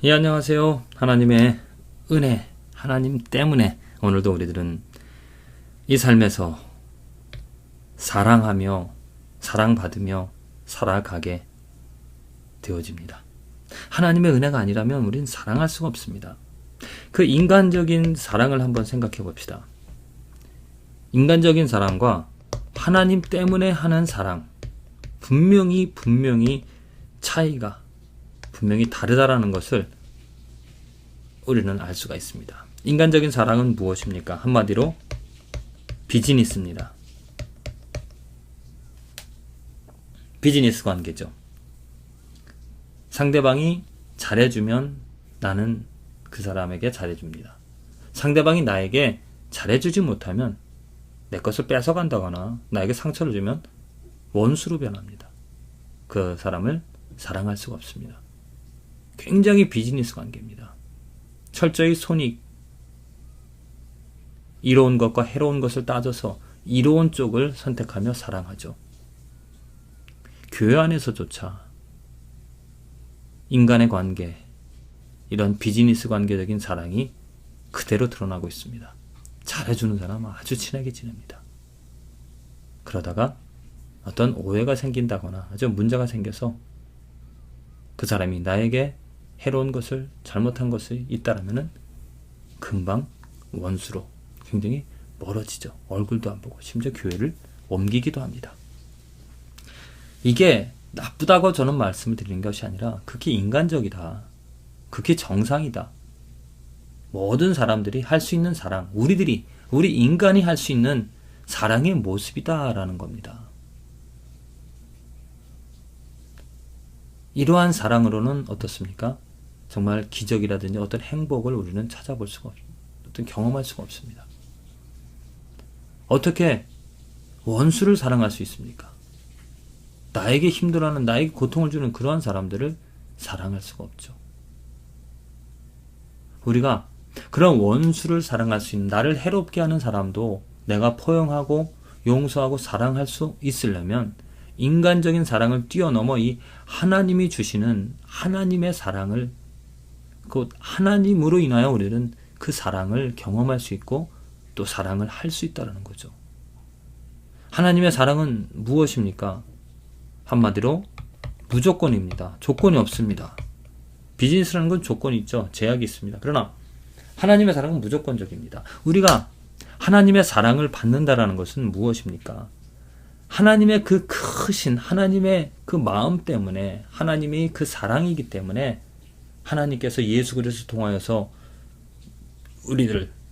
예, 안녕하세요. 하나님의 은혜, 하나님 때문에 오늘도 우리들은 이 삶에서 사랑하며 사랑받으며 살아가게 되어집니다. 하나님의 은혜가 아니라면 우리는 사랑할 수가 없습니다. 그 인간적인 사랑을 한번 생각해 봅시다. 인간적인 사랑과 하나님 때문에 하는 사랑, 분명히 차이가 분명히 다르다라는 것을 우리는 알 수가 있습니다. 인간적인 사랑은 무엇입니까? 한마디로 비즈니스입니다. 비즈니스 관계죠. 상대방이 잘해주면 나는 그 사람에게 잘해줍니다. 상대방이 나에게 잘해주지 못하면 내 것을 뺏어간다거나 나에게 상처를 주면 원수로 변합니다. 그 사람을 사랑할 수가 없습니다. 굉장히 비즈니스 관계입니다. 철저히 손익, 이로운 것과 해로운 것을 따져서 이로운 쪽을 선택하며 사랑하죠. 교회 안에서조차 인간의 관계, 이런 비즈니스 관계적인 사랑이 그대로 드러나고 있습니다. 잘해주는 사람은 아주 친하게 지냅니다. 그러다가 어떤 오해가 생긴다거나 아주 문제가 생겨서 그 사람이 나에게 해로운 것을, 잘못한 것이 있다라면은 금방 원수로 굉장히 멀어지죠. 얼굴도 안 보고 심지어 교회를 옮기기도 합니다. 이게 나쁘다고 저는 말씀을 드리는 것이 아니라 극히 인간적이다. 극히 정상이다. 모든 사람들이 할 수 있는 사랑, 우리 인간이 할 수 있는 사랑의 모습이다라는 겁니다. 이러한 사랑으로는 어떻습니까? 정말 기적이라든지 어떤 행복을 우리는 찾아볼 수가 없습니다. 어떤 경험할 수가 없습니다. 어떻게 원수를 사랑할 수 있습니까? 나에게 힘들어하는, 나에게 고통을 주는 그러한 사람들을 사랑할 수가 없죠. 우리가 그런 원수를 사랑할 수 있는, 나를 해롭게 하는 사람도 내가 포용하고 용서하고 사랑할 수 있으려면 인간적인 사랑을 뛰어넘어 이 하나님이 주시는 하나님의 사랑을, 그 하나님으로 인하여 우리는 그 사랑을 경험할 수 있고 또 사랑을 할 수 있다는 거죠. 하나님의 사랑은 무엇입니까? 한마디로 무조건입니다. 조건이 없습니다. 비즈니스라는 건 조건이 있죠. 제약이 있습니다. 그러나 하나님의 사랑은 무조건적입니다. 우리가 하나님의 사랑을 받는다라는 것은 무엇입니까? 하나님의 그 크신 하나님의 그 마음 때문에, 하나님이 그 사랑이기 때문에 하나님께서 예수 그리스도를 통하여서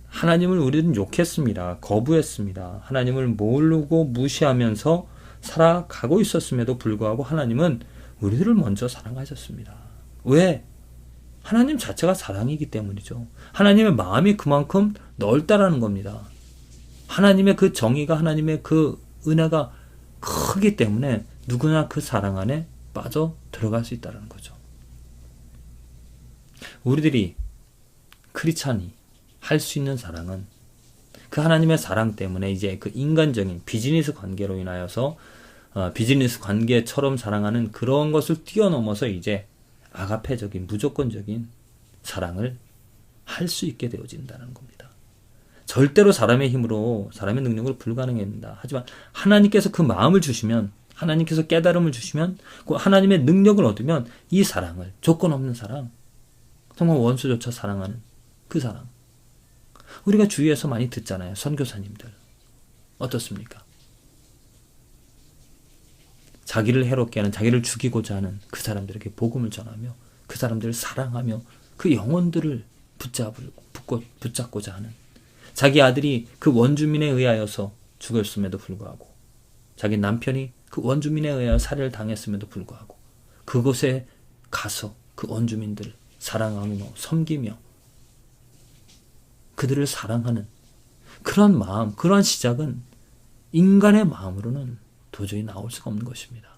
하나님을 우리는 욕했습니다. 거부했습니다. 하나님을 모르고 무시하면서 살아가고 있었음에도 불구하고 하나님은 우리들을 먼저 사랑하셨습니다. 왜? 하나님 자체가 사랑이기 때문이죠. 하나님의 마음이 그만큼 넓다라는 겁니다. 하나님의 그 정의가, 하나님의 그 은혜가 크기 때문에 누구나 그 사랑 안에 빠져 들어갈 수 있다는 거죠. 우리들이 크리스찬이 할 수 있는 사랑은 그 하나님의 사랑 때문에 이제 그 인간적인 비즈니스 관계로 인하여서 비즈니스 관계처럼 사랑하는 그런 것을 뛰어넘어서 이제 아가페적인 무조건적인 사랑을 할 수 있게 되어진다는 겁니다. 절대로 사람의 힘으로, 사람의 능력으로 불가능합니다. 하지만 하나님께서 그 마음을 주시면, 하나님께서 깨달음을 주시면, 그 하나님의 능력을 얻으면 이 사랑을, 조건 없는 사랑, 정말 원수조차 사랑하는 그 사랑, 우리가 주위에서 많이 듣잖아요. 선교사님들 어떻습니까? 자기를 해롭게 하는, 자기를 죽이고자 하는 그 사람들에게 복음을 전하며 그 사람들을 사랑하며 그 영혼들을 붙잡고자 하는, 자기 아들이 그 원주민에 의하여서 죽었음에도 불구하고, 자기 남편이 그 원주민에 의하여 살해를 당했음에도 불구하고 그곳에 가서 그 원주민들을 사랑하며 섬기며 그들을 사랑하는 그런 마음, 그런 시작은 인간의 마음으로는 도저히 나올 수가 없는 것입니다.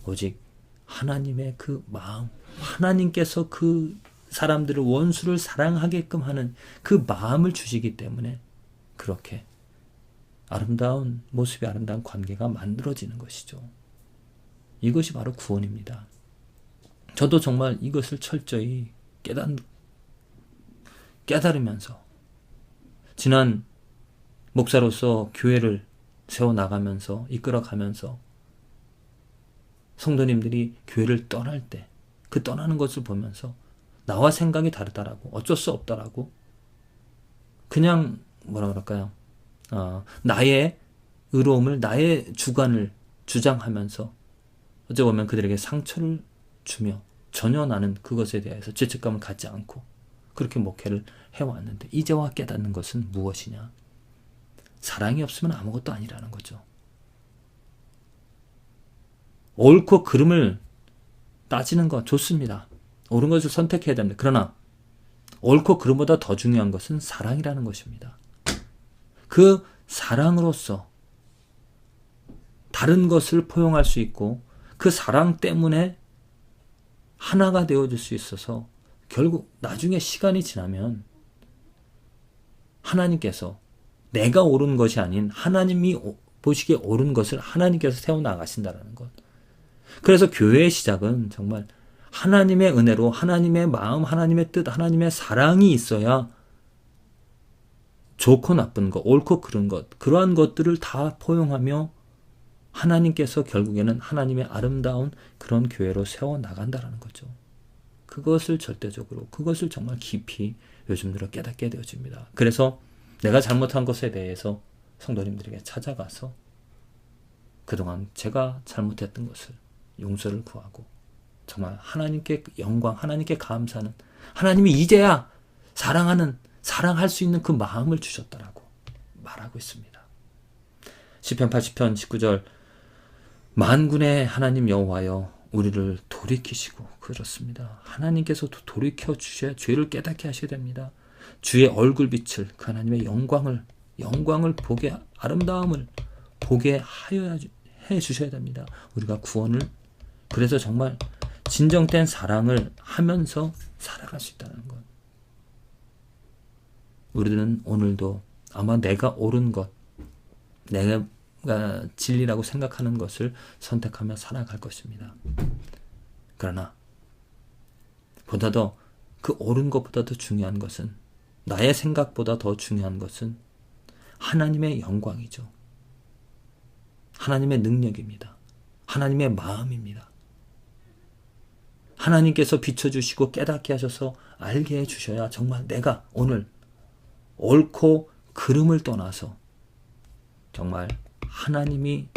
오직 하나님의 그 마음, 하나님께서 그 사람들을, 원수를 사랑하게끔 하는 그 마음을 주시기 때문에 그렇게 아름다운 모습이, 아름다운 관계가 만들어지는 것이죠. 이것이 바로 구원입니다. 저도 정말 이것을 철저히 깨달으면서 지난 목사로서 교회를 세워나가면서 이끌어가면서 성도님들이 교회를 떠날 때 그 떠나는 것을 보면서 나와 생각이 다르다라고 어쩔 수 없다라고 그냥 뭐라 그럴까요? 나의 의로움을 나의 주관을 주장하면서 어찌 보면 그들에게 상처를 주며 전혀 나는 그것에 대해서 죄책감을 갖지 않고 그렇게 목회를 해왔는데 이제와 깨닫는 것은 무엇이냐? 사랑이 없으면 아무것도 아니라는 거죠. 옳고 그름을 따지는 거 좋습니다. 옳은 것을 선택해야 됩니다. 그러나 옳고 그름보다 더 중요한 것은 사랑이라는 것입니다. 그 사랑으로서 다른 것을 포용할 수 있고 그 사랑 때문에 하나가 되어줄 수 있어서 결국 나중에 시간이 지나면 하나님께서 내가 옳은 것이 아닌 하나님이 보시기에 옳은 것을 하나님께서 세워나가신다는 것. 그래서 교회의 시작은 정말 하나님의 은혜로 하나님의 마음, 하나님의 뜻, 하나님의 사랑이 있어야 좋고 나쁜 것, 옳고 그른 것, 그러한 것들을 다 포용하며 하나님께서 결국에는 하나님의 아름다운 그런 교회로 세워나간다는 거죠. 그것을 절대적으로, 그것을 정말 깊이 요즘 들어 깨닫게 되어집니다. 그래서 내가 잘못한 것에 대해서 성도님들에게 찾아가서 그동안 제가 잘못했던 것을 용서를 구하고 정말 하나님께 영광, 하나님께 감사하는, 하나님이 이제야 사랑할 수 있는 그 마음을 주셨다라고 말하고 있습니다. 시편 80편 19절 만군의 하나님 여호와여 우리를 돌이키시고 그렇습니다. 하나님께서도 돌이켜 주셔야 죄를 깨닫게 하셔야 됩니다. 주의 얼굴빛을 그 하나님의 영광을 보게 아름다움을 보게 해 주셔야 됩니다. 우리가 구원을 그래서 정말 진정된 사랑을 하면서 살아갈 수 있다는 것. 우리들은 오늘도 아마 내가 옳은 것, 내가 진리라고 생각하는 것을 선택하며 살아갈 것입니다. 그러나 보다 더 그 옳은 것보다 더 중요한 것은 나의 생각보다 더 중요한 것은 하나님의 영광이죠. 하나님의 능력입니다. 하나님의 마음입니다. 하나님께서 비춰주시고 깨닫게 하셔서 알게 해주셔야 정말 내가 오늘 옳고 그름을 떠나서 정말 하나님이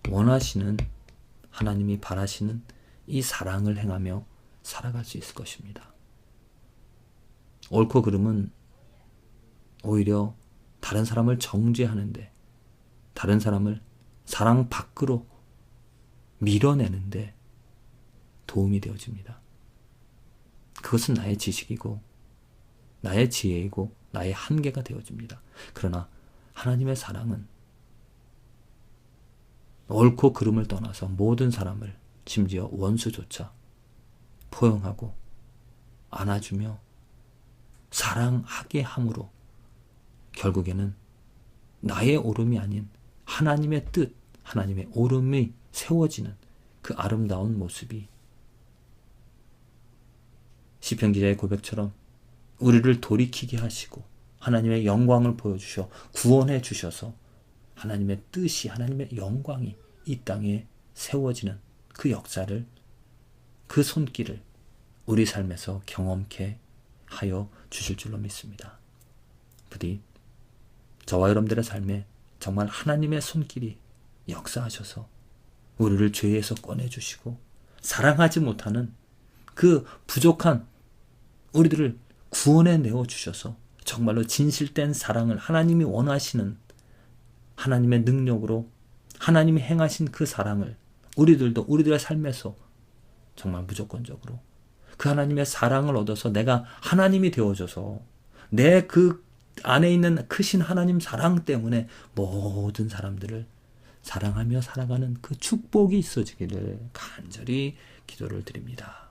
원하시는, 하나님이 바라시는 이 사랑을 행하며 살아갈 수 있을 것입니다. 옳고 그름은 오히려 다른 사람을 정죄하는데, 다른 사람을 사랑 밖으로 밀어내는데 도움이 되어집니다. 그것은 나의 지식이고 나의 지혜이고 나의 한계가 되어집니다. 그러나 하나님의 사랑은 옳고 그름을 떠나서 모든 사람을, 심지어 원수조차 포용하고 안아주며 사랑하게 함으로 결국에는 나의 옳음이 아닌 하나님의 뜻, 하나님의 옳음이 세워지는 그 아름다운 모습이 시편 기자의 고백처럼 우리를 돌이키게 하시고 하나님의 영광을 보여주셔 구원해 주셔서 하나님의 뜻이, 하나님의 영광이 이 땅에 세워지는 그 역사를, 그 손길을 우리 삶에서 경험케 하여 주실 줄로 믿습니다. 부디 저와 여러분들의 삶에 정말 하나님의 손길이 역사하셔서 우리를 죄에서 꺼내주시고 사랑하지 못하는 그 부족한 우리들을 구원해 내어주셔서 정말로 진실된 사랑을 하나님이 원하시는 하나님의 능력으로 하나님이 행하신 그 사랑을 우리들도 우리들의 삶에서 정말 무조건적으로 그 하나님의 사랑을 얻어서 내가 하나님이 되어줘서 내 그 안에 있는 크신 하나님 사랑 때문에 모든 사람들을 사랑하며 살아가는 그 축복이 있어지기를 간절히 기도를 드립니다.